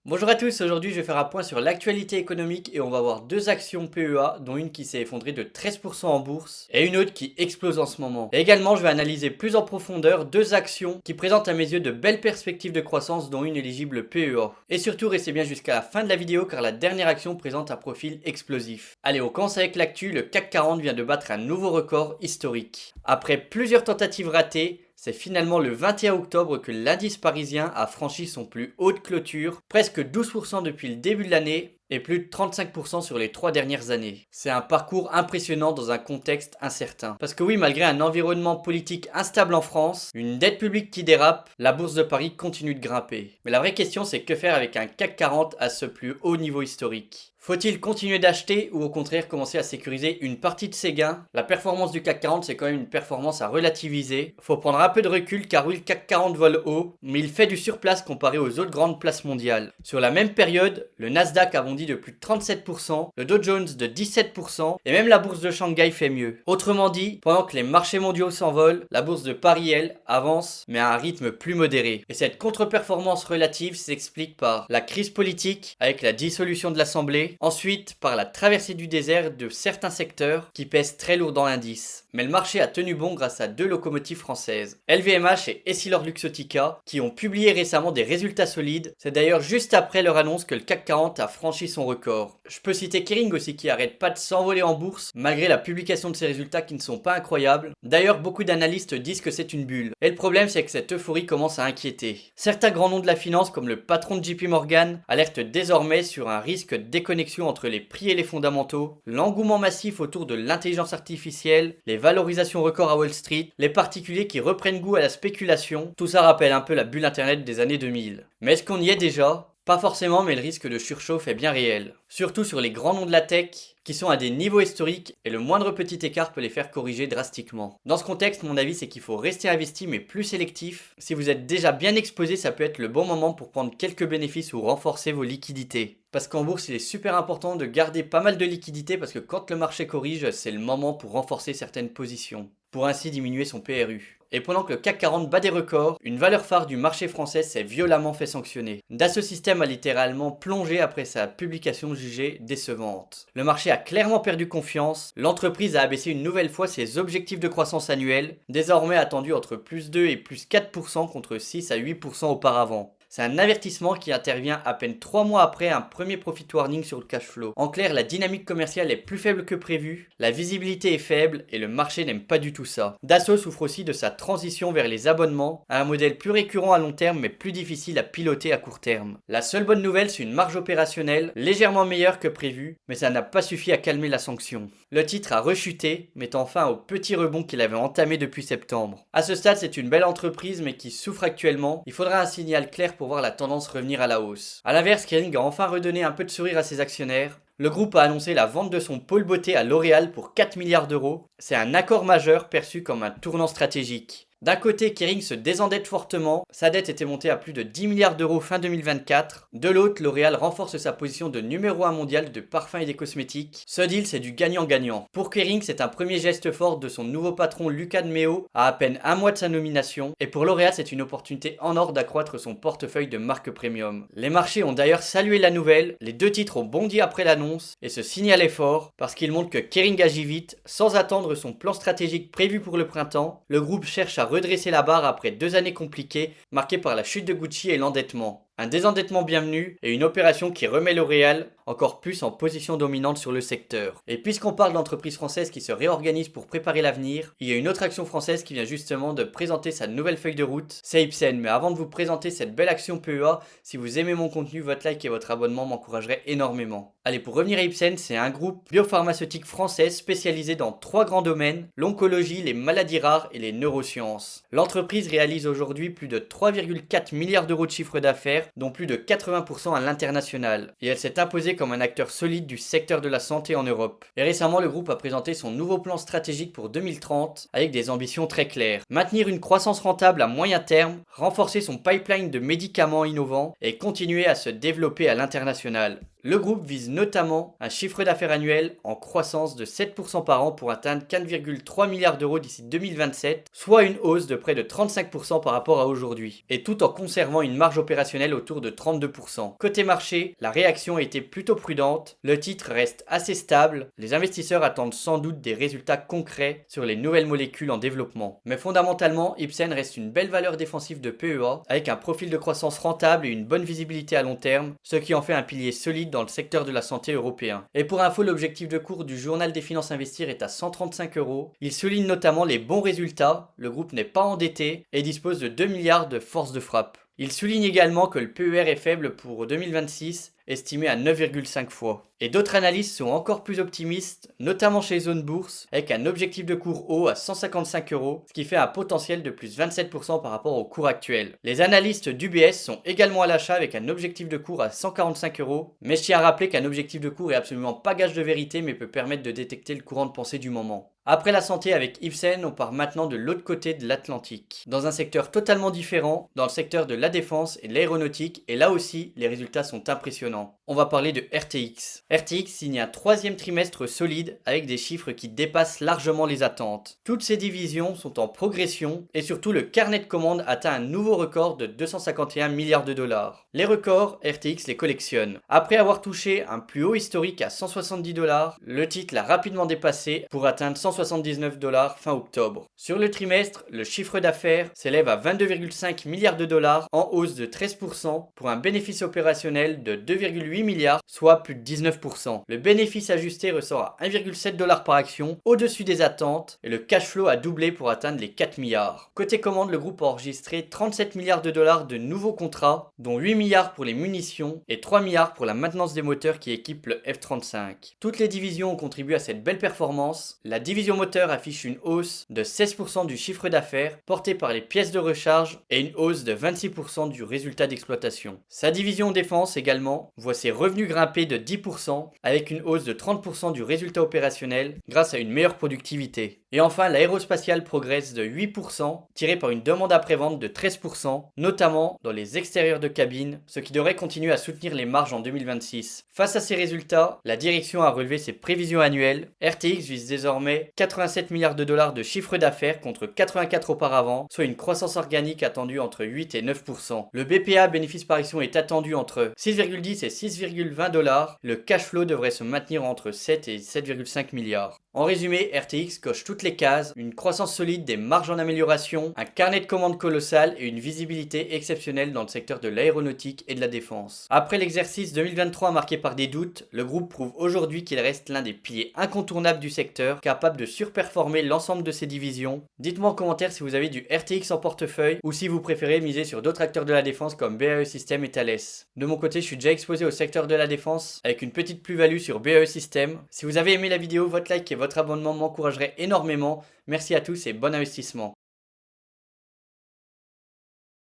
Bonjour à tous, aujourd'hui je vais faire un point sur l'actualité économique et on va voir deux actions PEA, dont une qui s'est effondrée de 13% en bourse et une autre qui explose en ce moment. Et également je vais analyser plus en profondeur deux actions qui présentent à mes yeux de belles perspectives de croissance, dont une éligible PEA. Et surtout restez bien jusqu'à la fin de la vidéo car la dernière action présente un profil explosif. Allez, on commence avec l'actu. Le CAC 40 vient de battre un nouveau record historique. Après plusieurs tentatives ratées, c'est finalement le 21 octobre que l'indice parisien a franchi son plus haut de clôture, presque 12% depuis le début de l'année et plus de 35% sur les 3 dernières années. C'est un parcours impressionnant dans un contexte incertain. Parce que oui, malgré un environnement politique instable en France, une dette publique qui dérape, la bourse de Paris continue de grimper. Mais la vraie question, c'est que faire avec un CAC 40 à ce plus haut niveau historique? Faut-il continuer d'acheter ou au contraire commencer à sécuriser une partie de ses gains? La performance du CAC 40, c'est quand même une performance à relativiser. Faut prendre un peu de recul car oui, le CAC 40 vole haut, mais il fait du surplace comparé aux autres grandes places mondiales. Sur la même période, le Nasdaq a bondi de plus de 37%, le Dow Jones de 17% et même la bourse de Shanghai fait mieux. Autrement dit, pendant que les marchés mondiaux s'envolent, la bourse de Paris, elle, avance mais à un rythme plus modéré. Et cette contre-performance relative s'explique par la crise politique avec la dissolution de l'Assemblée. Ensuite, par la traversée du désert de certains secteurs qui pèsent très lourd dans l'indice. Mais le marché a tenu bon grâce à deux locomotives françaises, LVMH et EssilorLuxottica, qui ont publié récemment des résultats solides. C'est d'ailleurs juste après leur annonce que le CAC 40 a franchi son record. Je peux citer Kering aussi qui arrête pas de s'envoler en bourse malgré la publication de ses résultats qui ne sont pas incroyables. D'ailleurs, beaucoup d'analystes disent que c'est une bulle. Et le problème, c'est que cette euphorie commence à inquiéter. Certains grands noms de la finance, comme le patron de JP Morgan, alertent désormais sur un risque de déconnexion entre les prix et les fondamentaux, l'engouement massif autour de l'intelligence artificielle, les valorisations records à Wall Street, les particuliers qui reprennent goût à la spéculation. Tout ça rappelle un peu la bulle internet des années 2000. Mais est-ce qu'on y est déjà? Pas forcément, mais le risque de surchauffe est bien réel. Surtout sur les grands noms de la tech, qui sont à des niveaux historiques et le moindre petit écart peut les faire corriger drastiquement. Dans ce contexte, mon avis, c'est qu'il faut rester investi mais plus sélectif. Si vous êtes déjà bien exposé, ça peut être le bon moment pour prendre quelques bénéfices ou renforcer vos liquidités. Parce qu'en bourse, il est super important de garder pas mal de liquidités parce que quand le marché corrige, c'est le moment pour renforcer certaines positions, pour ainsi diminuer son PRU. Et pendant que le CAC 40 bat des records, une valeur phare du marché français s'est violemment fait sanctionner. Dassault Systèmes a littéralement plongé après sa publication jugée décevante. Le marché a clairement perdu confiance, l'entreprise a abaissé une nouvelle fois ses objectifs de croissance annuels, désormais attendus entre plus 2 et plus 4% contre 6 à 8% auparavant. C'est un avertissement qui intervient à peine 3 mois après un premier profit warning sur le cash flow. En clair, la dynamique commerciale est plus faible que prévu, la visibilité est faible et le marché n'aime pas du tout ça. Dassault souffre aussi de sa transition vers les abonnements, à un modèle plus récurrent à long terme mais plus difficile à piloter à court terme. La seule bonne nouvelle, c'est une marge opérationnelle légèrement meilleure que prévu, mais ça n'a pas suffi à calmer la sanction. Le titre a rechuté, mettant fin au petit rebond qu'il avait entamé depuis septembre. À ce stade, c'est une belle entreprise mais qui souffre actuellement. Il faudra un signal clair pour voir la tendance revenir à la hausse. A l'inverse, Kering a enfin redonné un peu de sourire à ses actionnaires. Le groupe a annoncé la vente de son pôle beauté à L'Oréal pour 4 milliards d'euros. C'est un accord majeur perçu comme un tournant stratégique. D'un côté, Kering se désendette fortement, sa dette était montée à plus de 10 milliards d'euros fin 2024. De l'autre, L'Oréal renforce sa position de numéro 1 mondial de parfums et des cosmétiques. Ce deal, c'est du gagnant-gagnant. Pour Kering, c'est un premier geste fort de son nouveau patron Luca de Meo à peine un mois de sa nomination. Et pour L'Oréal, c'est une opportunité en or d'accroître son portefeuille de marques premium. Les marchés ont d'ailleurs salué la nouvelle, les deux titres ont bondi après l'annonce, et ce signal est fort parce qu'il montre que Kering agit vite, sans attendre son plan stratégique prévu pour le printemps. Le groupe cherche à redresser la barre après 2 années compliquées, marquées par la chute de Gucci et l'endettement. Un désendettement bienvenu et une opération qui remet L'Oréal encore plus en position dominante sur le secteur. Et puisqu'on parle d'entreprises françaises qui se réorganisent pour préparer l'avenir, il y a une autre action française qui vient justement de présenter sa nouvelle feuille de route, c'est Ipsen. Mais avant de vous présenter cette belle action PEA, si vous aimez mon contenu, votre like et votre abonnement m'encourageraient énormément. Allez, pour revenir à Ipsen, c'est un groupe biopharmaceutique français spécialisé dans 3 grands domaines, l'oncologie, les maladies rares et les neurosciences. L'entreprise réalise aujourd'hui plus de 3,4 milliards d'euros de chiffre d'affaires, dont plus de 80% à l'international. Et elle s'est imposée comme un acteur solide du secteur de la santé en Europe. Et récemment, le groupe a présenté son nouveau plan stratégique pour 2030 avec des ambitions très claires. Maintenir une croissance rentable à moyen terme, renforcer son pipeline de médicaments innovants et continuer à se développer à l'international. Le groupe vise notamment un chiffre d'affaires annuel en croissance de 7% par an pour atteindre 4,3 milliards d'euros d'ici 2027, soit une hausse de près de 35% par rapport à aujourd'hui, et tout en conservant une marge opérationnelle autour de 32%. Côté marché, la réaction a été plutôt prudente, le titre reste assez stable, les investisseurs attendent sans doute des résultats concrets sur les nouvelles molécules en développement. Mais fondamentalement, Ipsen reste une belle valeur défensive de PEA, avec un profil de croissance rentable et une bonne visibilité à long terme, ce qui en fait un pilier solide dans le secteur de la santé européen. Et pour info, l'objectif de cours du journal des finances investir est à 135 euros. Il souligne notamment les bons résultats, le groupe n'est pas endetté et dispose de 2 milliards de force de frappe. Il souligne également que le PER est faible pour 2026, estimé à 9,5 fois. Et d'autres analystes sont encore plus optimistes, notamment chez Zone Bourse, avec un objectif de cours haut à 155 euros, ce qui fait un potentiel de plus 27% par rapport au cours actuel. Les analystes d'UBS sont également à l'achat avec un objectif de cours à 145 euros, mais je tiens à rappeler qu'un objectif de cours est absolument pas gage de vérité mais peut permettre de détecter le courant de pensée du moment. Après la santé avec Ipsen, on part maintenant de l'autre côté de l'Atlantique, dans un secteur totalement différent, dans le secteur de la défense et de l'aéronautique, et là aussi, les résultats sont impressionnants. On va parler de RTX. RTX signe un troisième trimestre solide avec des chiffres qui dépassent largement les attentes. Toutes ces divisions sont en progression et surtout le carnet de commandes atteint un nouveau record de 251 milliards de dollars. Les records, RTX les collectionne. Après avoir touché un plus haut historique à 170 dollars, le titre l'a rapidement dépassé pour atteindre 179 dollars fin octobre. Sur le trimestre, le chiffre d'affaires s'élève à 22,5 milliards de dollars en hausse de 13% pour un bénéfice opérationnel de 2,8 milliards, soit plus de 19%. Le bénéfice ajusté ressort à 1,7 dollars par action, au-dessus des attentes, et le cash flow a doublé pour atteindre les 4 milliards. Côté commande, le groupe a enregistré 37 milliards de dollars de nouveaux contrats, dont 8 milliards pour les munitions et 3 milliards pour la maintenance des moteurs qui équipent le F-35. Toutes les divisions ont contribué à cette belle performance. La division moteur affiche une hausse de 16% du chiffre d'affaires, portée par les pièces de recharge, et une hausse de 26% du résultat d'exploitation. Sa division défense également voit ses revenus grimper de 10%, avec une hausse de 30% du résultat opérationnel grâce à une meilleure productivité. Et enfin, l'aérospatiale progresse de 8%, tiré par une demande après-vente de 13%, notamment dans les extérieurs de cabine, ce qui devrait continuer à soutenir les marges en 2026. Face à ces résultats, la direction a relevé ses prévisions annuelles. RTX vise désormais 87 milliards de dollars de chiffre d'affaires contre 84 auparavant, soit une croissance organique attendue entre 8 et 9%. Le BPA bénéfice par action est attendu entre 6,10 et 6,20 dollars. Le cash flow devrait se maintenir entre 7 et 7,5 milliards. En résumé, RTX coche toutes les cases, une croissance solide, des marges en amélioration, un carnet de commandes colossal et une visibilité exceptionnelle dans le secteur de l'aéronautique et de la défense. Après l'exercice 2023 marqué par des doutes, le groupe prouve aujourd'hui qu'il reste l'un des piliers incontournables du secteur, capable de surperformer l'ensemble de ses divisions. Dites-moi en commentaire si vous avez du RTX en portefeuille ou si vous préférez miser sur d'autres acteurs de la défense comme BAE Systems et Thales. De mon côté, je suis déjà exposé au secteur de la défense avec une petite plus-value sur BAE Systems. Si vous avez aimé la vidéo, votre like et votre abonnement m'encouragerait énormément. Merci à tous et bon investissement.